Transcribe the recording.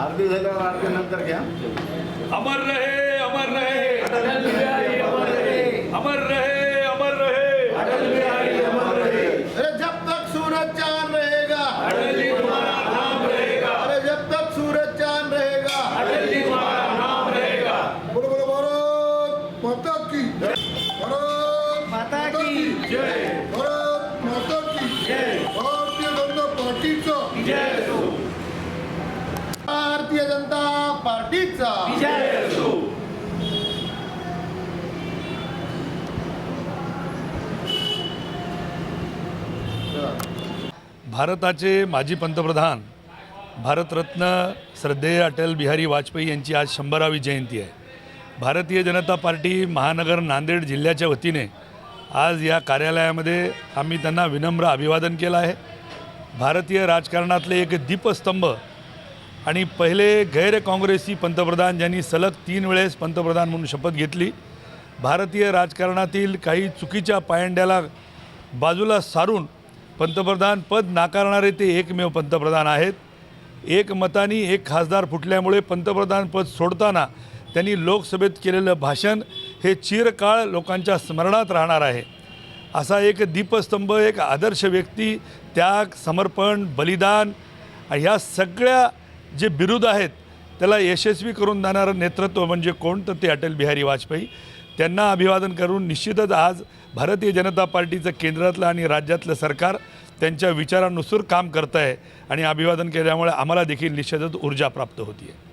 आरती झाल्यावर आरती नंतर घ्या. अमर रहे अमर रहे अटल बिहारी अमर रहे, अमर रहे अमर रहे अटल बिहारी अमर रहे. अरे जब तक सूरज चांद रहेगा अटल जी तुम्हारा नाम रहेगा, अरे जब तक सूरज चांद रहेगा. अटल जी तुम्हारा नाम रहेगा. बोलो बोलो भारत माता की भारत माता की जय भारत माता की जय भारतीय जनता पार्टीचा जय असो भारतीय जनता पार्टीचा जय असो. भारताचे माजी पंतप्रधान भारतरत्न श्रद्धेय अटल बिहारी वाजपेयी यांची आज 100वी जयंती आहे. भारतीय जनता पार्टी महानगर नांदेड जिल्ह्याच्या वतीने आज या कार्यालयामध्ये आम्ही त्यांना विनम्र अभिवादन केलं आहे. भारतीय राजकारणातले एक दीपस्तंभ आणि पहिले गैर काँग्रेसी पंतप्रधान ज्यांनी सलग 3 वेळेस पंतप्रधान म्हणून शपथ घेतली. भारतीय राजकारणातील काही चुकीच्या पायंड्याला बाजूला सारून पंतप्रधान पद नाकारणारे ते एकमेव पंतप्रधान आहेत. एक मतानी एक खासदार फुटल्यामुळे पंतप्रधान पद सोडताना त्यांनी लोकसभेत केलेलं भाषण हे चिरकाळ लोकांच्या स्मरणात राहणार आहे. असा एक दीपस्तंभ, एक आदर्श व्यक्ती, त्याग, समर्पण, बलिदान ह्या सगळ्या जे बिरुद आहेत त्याला यशस्वी करून देणारं नेतृत्व म्हणजे कोण, तर ते अटल बिहारी वाजपेयी. त्यांना अभिवादन करून निश्चितच आज भारतीय जनता पार्टीचं केंद्रातलं आणि राज्यातलं सरकार त्यांच्या विचारानुसार काम करतं आहे आणि अभिवादन केल्यामुळे आम्हाला देखील निश्चितच ऊर्जा प्राप्त होती आहे.